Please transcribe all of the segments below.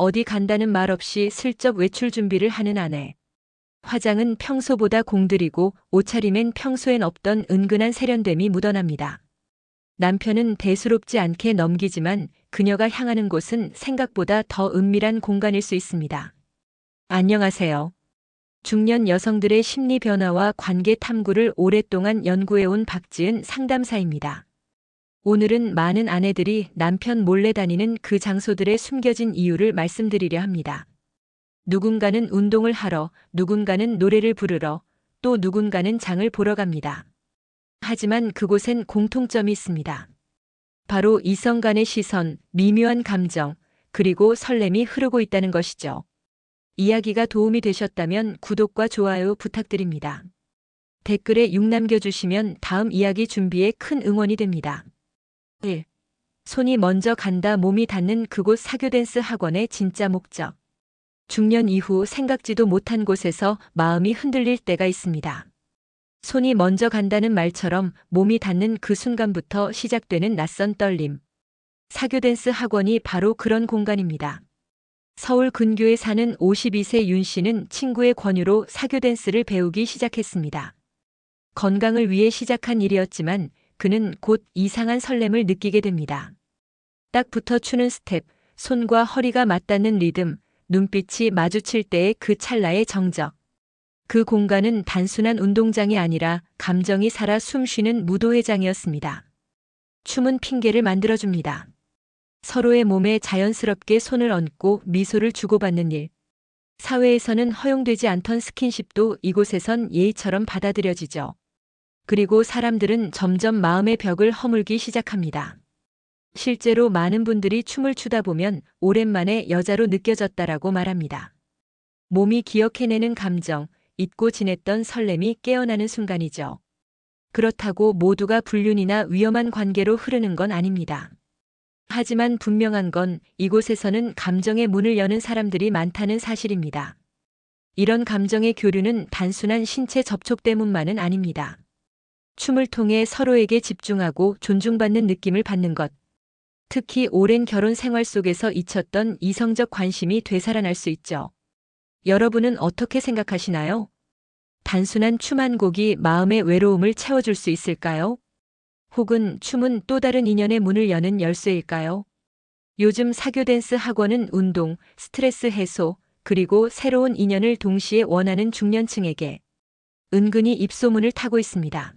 어디 간다는 말 없이 슬쩍 외출 준비를 하는 아내. 화장은 평소보다 공들이고 옷차림엔 평소엔 없던 은근한 세련됨이 묻어납니다. 남편은 대수롭지 않게 넘기지만 그녀가 향하는 곳은 생각보다 더 은밀한 공간일 수 있습니다. 안녕하세요. 중년 여성들의 심리 변화와 관계 탐구를 오랫동안 연구해온 박지은 상담사입니다. 오늘은 많은 아내들이 남편 몰래 다니는 그 장소들의 숨겨진 이유를 말씀드리려 합니다. 누군가는 운동을 하러, 누군가는 노래를 부르러, 또 누군가는 장을 보러 갑니다. 하지만 그곳엔 공통점이 있습니다. 바로 이성 간의 시선, 미묘한 감정, 그리고 설렘이 흐르고 있다는 것이죠. 이야기가 도움이 되셨다면 구독과 좋아요 부탁드립니다. 댓글에 6 남겨주시면 다음 이야기 준비에 큰 응원이 됩니다. 1. 손이 먼저 간다. 몸이 닿는 그곳. 사교 댄스 학원의 진짜 목적. 중년 이후 생각지도 못한 곳에서 마음이 흔들릴 때가 있습니다. 손이 먼저 간다는 말처럼 몸이 닿는 그 순간부터 시작되는 낯선 떨림. 사교 댄스 학원이 바로 그런 공간입니다. 서울 근교에 사는 52세 윤 씨는 친구의 권유로 사교 댄스를 배우기 시작했습니다. 건강을 위해 시작한 일이었지만 그는 곧 이상한 설렘을 느끼게 됩니다. 딱 붙어 추는 스텝, 손과 허리가 맞닿는 리듬, 눈빛이 마주칠 때의 그 찰나의 정적. 그 공간은 단순한 운동장이 아니라 감정이 살아 숨쉬는 무도회장이었습니다. 춤은 핑계를 만들어줍니다. 서로의 몸에 자연스럽게 손을 얹고 미소를 주고받는 일. 사회에서는 허용되지 않던 스킨십도 이곳에선 예의처럼 받아들여지죠. 그리고 사람들은 점점 마음의 벽을 허물기 시작합니다. 실제로 많은 분들이 춤을 추다 보면 오랜만에 여자로 느껴졌다라고 말합니다. 몸이 기억해내는 감정, 잊고 지냈던 설렘이 깨어나는 순간이죠. 그렇다고 모두가 불륜이나 위험한 관계로 흐르는 건 아닙니다. 하지만 분명한 건 이곳에서는 감정의 문을 여는 사람들이 많다는 사실입니다. 이런 감정의 교류는 단순한 신체 접촉 때문만은 아닙니다. 춤을 통해 서로에게 집중하고 존중받는 느낌을 받는 것. 특히 오랜 결혼 생활 속에서 잊혔던 이성적 관심이 되살아날 수 있죠. 여러분은 어떻게 생각하시나요? 단순한 춤 한 곡이 마음의 외로움을 채워줄 수 있을까요? 혹은 춤은 또 다른 인연의 문을 여는 열쇠일까요? 요즘 사교 댄스 학원은 운동, 스트레스 해소, 그리고 새로운 인연을 동시에 원하는 중년층에게 은근히 입소문을 타고 있습니다.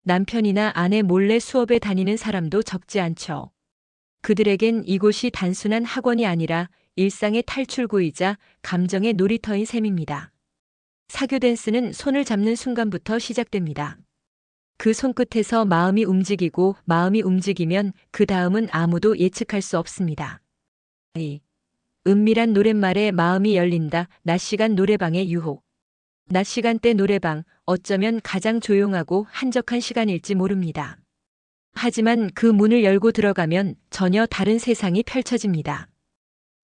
남편이나 아내 몰래 수업에 다니는 사람도 적지 않죠. 그들에겐 이곳이 단순한 학원이 아니라 일상의 탈출구이자 감정의 놀이터인 셈입니다. 사교 댄스는 손을 잡는 순간부터 시작됩니다. 그 손끝에서 마음이 움직이고 마음이 움직이면 그 다음은 아무도 예측할 수 없습니다. 2. 은밀한 노랫말에 마음이 열린다. 낮 시간 노래방의 유혹. 낮 시간대 노래방, 어쩌면 가장 조용하고 한적한 시간일지 모릅니다. 하지만 그 문을 열고 들어가면 전혀 다른 세상이 펼쳐집니다.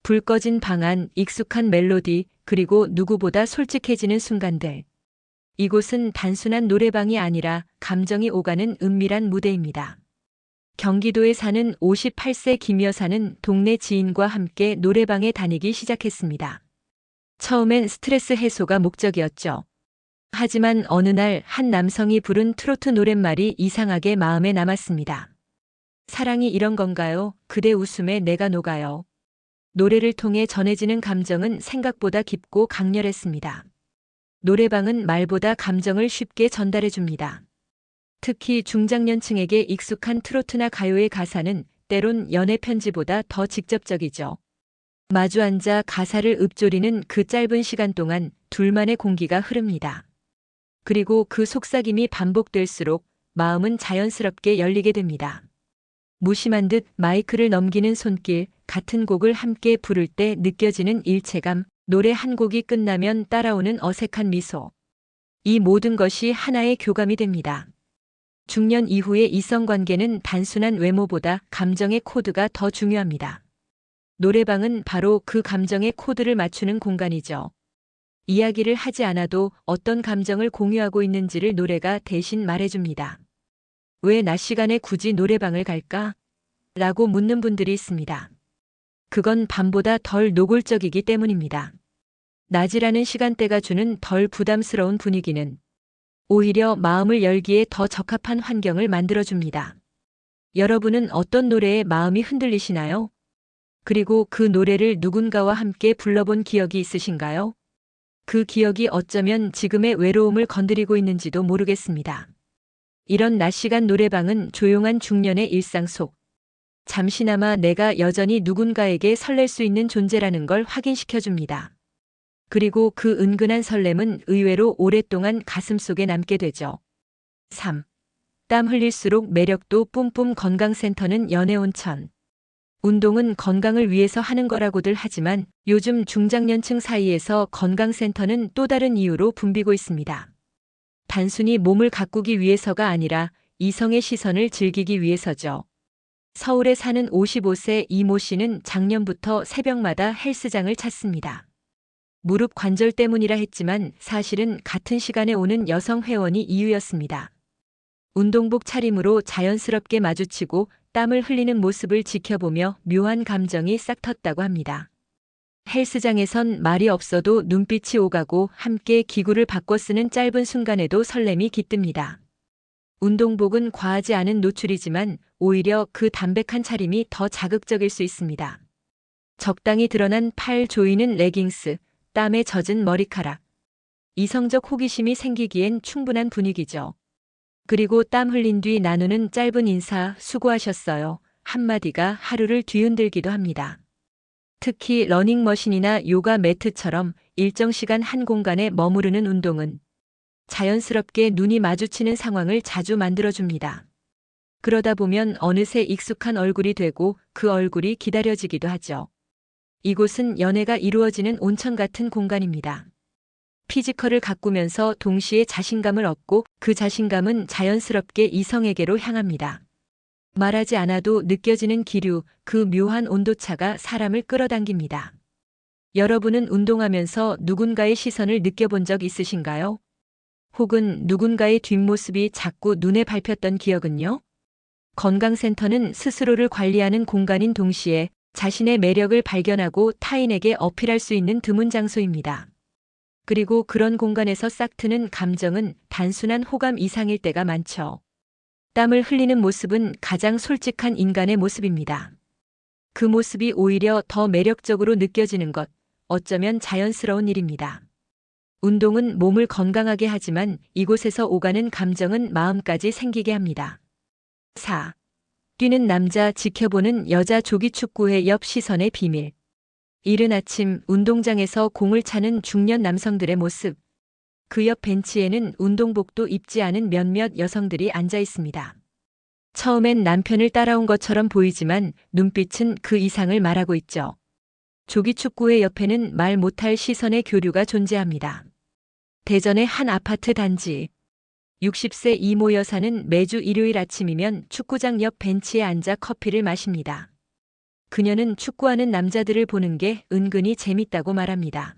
불 꺼진 방 안, 익숙한 멜로디, 그리고 누구보다 솔직해지는 순간들. 이곳은 단순한 노래방이 아니라 감정이 오가는 은밀한 무대입니다. 경기도에 사는 58세 김 여사는 동네 지인과 함께 노래방에 다니기 시작했습니다. 처음엔 스트레스 해소가 목적이었죠. 하지만 어느 날 한 남성이 부른 트로트 노랫말이 이상하게 마음에 남았습니다. 사랑이 이런 건가요? 그대 웃음에 내가 녹아요. 노래를 통해 전해지는 감정은 생각보다 깊고 강렬했습니다. 노래방은 말보다 감정을 쉽게 전달해 줍니다. 특히 중장년층에게 익숙한 트로트나 가요의 가사는 때론 연애 편지보다 더 직접적이죠. 마주 앉아 가사를 읊조리는 그 짧은 시간 동안 둘만의 공기가 흐릅니다. 그리고 그 속삭임이 반복될수록 마음은 자연스럽게 열리게 됩니다. 무심한 듯 마이크를 넘기는 손길, 같은 곡을 함께 부를 때 느껴지는 일체감, 노래 한 곡이 끝나면 따라오는 어색한 미소. 이 모든 것이 하나의 교감이 됩니다. 중년 이후의 이성관계는 단순한 외모보다 감정의 코드가 더 중요합니다. 노래방은 바로 그 감정의 코드를 맞추는 공간이죠. 이야기를 하지 않아도 어떤 감정을 공유하고 있는지를 노래가 대신 말해줍니다. 왜 낮 시간에 굳이 노래방을 갈까? 라고 묻는 분들이 있습니다. 그건 밤보다 덜 노골적이기 때문입니다. 낮이라는 시간대가 주는 덜 부담스러운 분위기는 오히려 마음을 열기에 더 적합한 환경을 만들어줍니다. 여러분은 어떤 노래에 마음이 흔들리시나요? 그리고 그 노래를 누군가와 함께 불러본 기억이 있으신가요? 그 기억이 어쩌면 지금의 외로움을 건드리고 있는지도 모르겠습니다. 이런 낮 시간 노래방은 조용한 중년의 일상 속 잠시나마 내가 여전히 누군가에게 설렐 수 있는 존재라는 걸 확인시켜 줍니다. 그리고 그 은근한 설렘은 의외로 오랫동안 가슴속에 남게 되죠. 3. 땀 흘릴수록 매력도 뿜뿜. 건강센터는 연애온천. 운동은 건강을 위해서 하는 거라고들 하지만 요즘 중장년층 사이에서 건강센터는 또 다른 이유로 붐비고 있습니다. 단순히 몸을 가꾸기 위해서가 아니라 이성의 시선을 즐기기 위해서죠. 서울에 사는 55세 이모 씨는 작년부터 새벽마다 헬스장을 찾습니다. 무릎 관절 때문이라 했지만 사실은 같은 시간에 오는 여성 회원이 이유였습니다. 운동복 차림으로 자연스럽게 마주치고 땀을 흘리는 모습을 지켜보며 묘한 감정이 싹 텄다고 합니다. 헬스장에선 말이 없어도 눈빛이 오가고 함께 기구를 바꿔 쓰는 짧은 순간에도 설렘이 깃듭니다. 운동복은 과하지 않은 노출이지만 오히려 그 담백한 차림이 더 자극적일 수 있습니다. 적당히 드러난 팔 조이는 레깅스, 땀에 젖은 머리카락. 이성적 호기심이 생기기엔 충분한 분위기죠. 그리고 땀 흘린 뒤 나누는 짧은 인사, 수고하셨어요. 한마디가 하루를 뒤흔들기도 합니다. 특히 러닝머신이나 요가 매트처럼 일정 시간 한 공간에 머무르는 운동은 자연스럽게 눈이 마주치는 상황을 자주 만들어줍니다. 그러다 보면 어느새 익숙한 얼굴이 되고 그 얼굴이 기다려지기도 하죠. 이곳은 연애가 이루어지는 온천 같은 공간입니다. 피지컬을 가꾸면서 동시에 자신감을 얻고 그 자신감은 자연스럽게 이성에게로 향합니다. 말하지 않아도 느껴지는 기류, 그 묘한 온도차가 사람을 끌어당깁니다. 여러분은 운동하면서 누군가의 시선을 느껴본 적 있으신가요? 혹은 누군가의 뒷모습이 자꾸 눈에 밟혔던 기억은요? 건강센터는 스스로를 관리하는 공간인 동시에 자신의 매력을 발견하고 타인에게 어필할 수 있는 드문 장소입니다. 그리고 그런 공간에서 싹트는 감정은 단순한 호감 이상일 때가 많죠. 땀을 흘리는 모습은 가장 솔직한 인간의 모습입니다. 그 모습이 오히려 더 매력적으로 느껴지는 것, 어쩌면 자연스러운 일입니다. 운동은 몸을 건강하게 하지만 이곳에서 오가는 감정은 마음까지 생기게 합니다. 4. 뛰는 남자 지켜보는 여자. 조기축구회 옆 시선의 비밀. 이른 아침 운동장에서 공을 차는 중년 남성들의 모습. 그 옆 벤치에는 운동복도 입지 않은 몇몇 여성들이 앉아 있습니다. 처음엔 남편을 따라온 것처럼 보이지만 눈빛은 그 이상을 말하고 있죠. 조기축구회 옆에는 말 못할 시선의 교류가 존재합니다. 대전의 한 아파트 단지. 60세 이모 여사는 매주 일요일 아침이면 축구장 옆 벤치에 앉아 커피를 마십니다. 그녀는 축구하는 남자들을 보는 게 은근히 재밌다고 말합니다.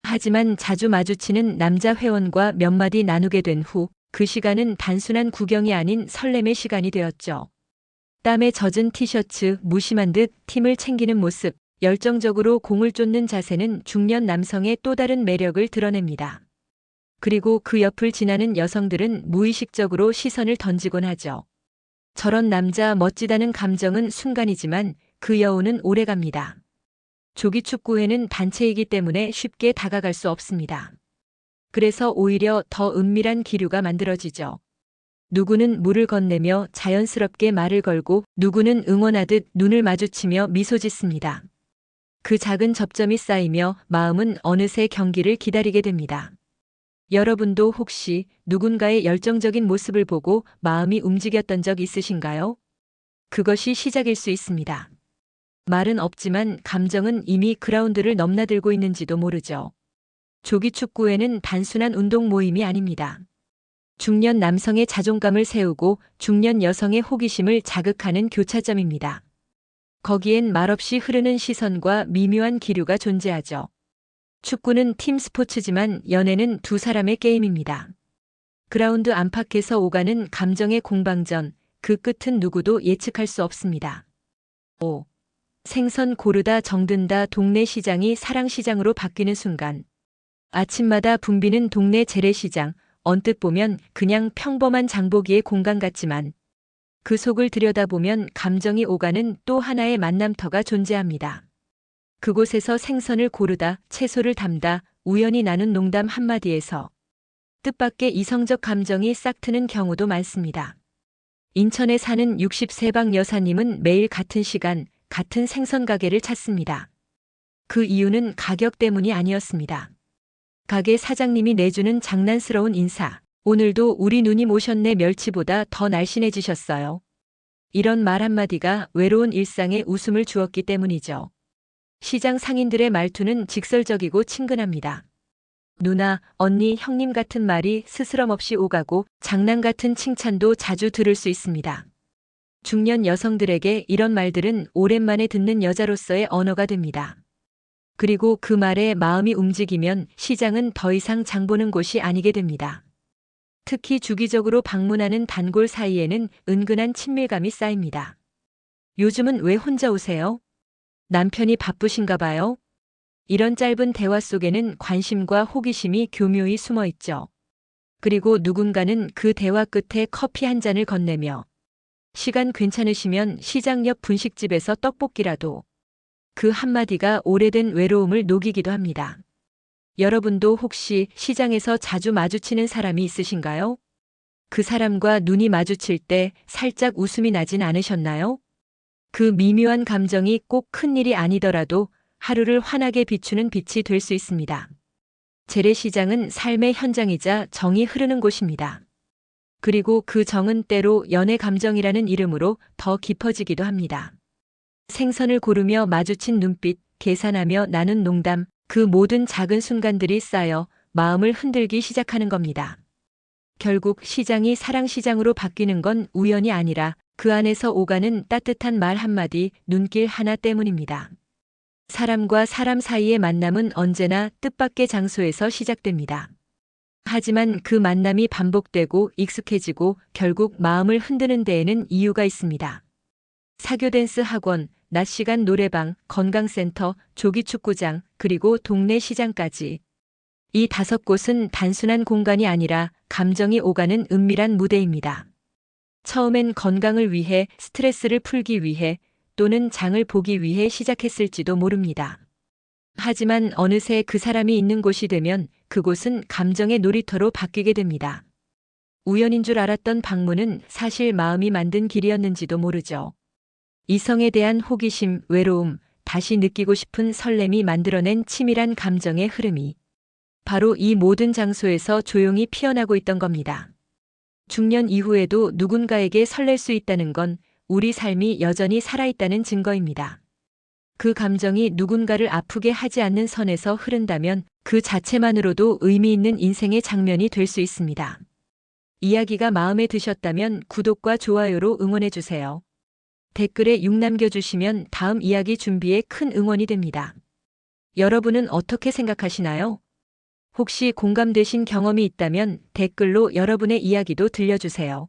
하지만 자주 마주치는 남자 회원과 몇 마디 나누게 된 후 그 시간은 단순한 구경이 아닌 설렘의 시간이 되었죠. 땀에 젖은 티셔츠, 무심한 듯 팀을 챙기는 모습, 열정적으로 공을 쫓는 자세는 중년 남성의 또 다른 매력을 드러냅니다. 그리고 그 옆을 지나는 여성들은 무의식적으로 시선을 던지곤 하죠. 저런 남자 멋지다는 감정은 순간이지만 그 여운은 오래갑니다. 조기축구회는 단체이기 때문에 쉽게 다가갈 수 없습니다. 그래서 오히려 더 은밀한 기류가 만들어지죠. 누구는 물을 건네며 자연스럽게 말을 걸고 누구는 응원하듯 눈을 마주치며 미소 짓습니다. 그 작은 접점이 쌓이며 마음은 어느새 경기를 기다리게 됩니다. 여러분도 혹시 누군가의 열정적인 모습을 보고 마음이 움직였던 적 있으신가요? 그것이 시작일 수 있습니다. 말은 없지만 감정은 이미 그라운드를 넘나들고 있는지도 모르죠. 조기축구회는 단순한 운동 모임이 아닙니다. 중년 남성의 자존감을 세우고 중년 여성의 호기심을 자극하는 교차점입니다. 거기엔 말없이 흐르는 시선과 미묘한 기류가 존재하죠. 축구는 팀 스포츠지만 연애는 두 사람의 게임입니다. 그라운드 안팎에서 오가는 감정의 공방전, 그 끝은 누구도 예측할 수 없습니다. 5. 생선 고르다 정든다 동네 시장이 사랑시장으로 바뀌는 순간. 아침마다 붐비는 동네 재래시장, 언뜻 보면 그냥 평범한 장보기의 공간 같지만 그 속을 들여다보면 감정이 오가는 또 하나의 만남터가 존재합니다. 그곳에서 생선을 고르다, 채소를 담다, 우연히 나눈 농담 한마디에서 뜻밖의 이성적 감정이 싹 트는 경우도 많습니다. 인천에 사는 60세방 여사님은 매일 같은 시간, 같은 생선 가게를 찾습니다. 그 이유는 가격 때문이 아니었습니다. 가게 사장님이 내주는 장난스러운 인사. 오늘도 우리 누님 오셨네 멸치보다 더 날씬해지셨어요. 이런 말 한마디가 외로운 일상에 웃음을 주었기 때문이죠. 시장 상인들의 말투는 직설적이고 친근합니다. 누나, 언니, 형님 같은 말이 스스럼 없이 오가고 장난 같은 칭찬도 자주 들을 수 있습니다. 중년 여성들에게 이런 말들은 오랜만에 듣는 여자로서의 언어가 됩니다. 그리고 그 말에 마음이 움직이면 시장은 더 이상 장보는 곳이 아니게 됩니다. 특히 주기적으로 방문하는 단골 사이에는 은근한 친밀감이 쌓입니다. 요즘은 왜 혼자 오세요? 남편이 바쁘신가 봐요? 이런 짧은 대화 속에는 관심과 호기심이 교묘히 숨어 있죠. 그리고 누군가는 그 대화 끝에 커피 한 잔을 건네며 시간 괜찮으시면 시장 옆 분식집에서 떡볶이라도. 그 한마디가 오래된 외로움을 녹이기도 합니다. 여러분도 혹시 시장에서 자주 마주치는 사람이 있으신가요? 그 사람과 눈이 마주칠 때 살짝 웃음이 나진 않으셨나요? 그 미묘한 감정이 꼭 큰일이 아니더라도 하루를 환하게 비추는 빛이 될 수 있습니다. 재래시장은 삶의 현장이자 정이 흐르는 곳입니다. 그리고 그 정은 때로 연애 감정이라는 이름으로 더 깊어지기도 합니다. 생선을 고르며 마주친 눈빛, 계산하며 나눈 농담, 그 모든 작은 순간들이 쌓여 마음을 흔들기 시작하는 겁니다. 결국 시장이 사랑시장으로 바뀌는 건 우연이 아니라 그 안에서 오가는 따뜻한 말 한마디, 눈길 하나 때문입니다. 사람과 사람 사이의 만남은 언제나 뜻밖의 장소에서 시작됩니다. 하지만 그 만남이 반복되고 익숙해지고 결국 마음을 흔드는 데에는 이유가 있습니다. 사교 댄스 학원, 낮 시간 노래방, 건강센터, 조기축구장, 그리고 동네 시장까지. 이 5곳은 단순한 공간이 아니라 감정이 오가는 은밀한 무대입니다. 처음엔 건강을 위해, 스트레스를 풀기 위해, 또는 장을 보기 위해 시작했을지도 모릅니다. 하지만 어느새 그 사람이 있는 곳이 되면 그곳은 감정의 놀이터로 바뀌게 됩니다. 우연인 줄 알았던 방문은 사실 마음이 만든 길이었는지도 모르죠. 이성에 대한 호기심, 외로움, 다시 느끼고 싶은 설렘이 만들어낸 치밀한 감정의 흐름이 바로 이 모든 장소에서 조용히 피어나고 있던 겁니다. 중년 이후에도 누군가에게 설렐 수 있다는 건 우리 삶이 여전히 살아있다는 증거입니다. 그 감정이 누군가를 아프게 하지 않는 선에서 흐른다면 그 자체만으로도 의미 있는 인생의 장면이 될 수 있습니다. 이야기가 마음에 드셨다면 구독과 좋아요로 응원해주세요. 댓글에 6 남겨주시면 다음 이야기 준비에 큰 응원이 됩니다. 여러분은 어떻게 생각하시나요? 혹시 공감되신 경험이 있다면 댓글로 여러분의 이야기도 들려주세요.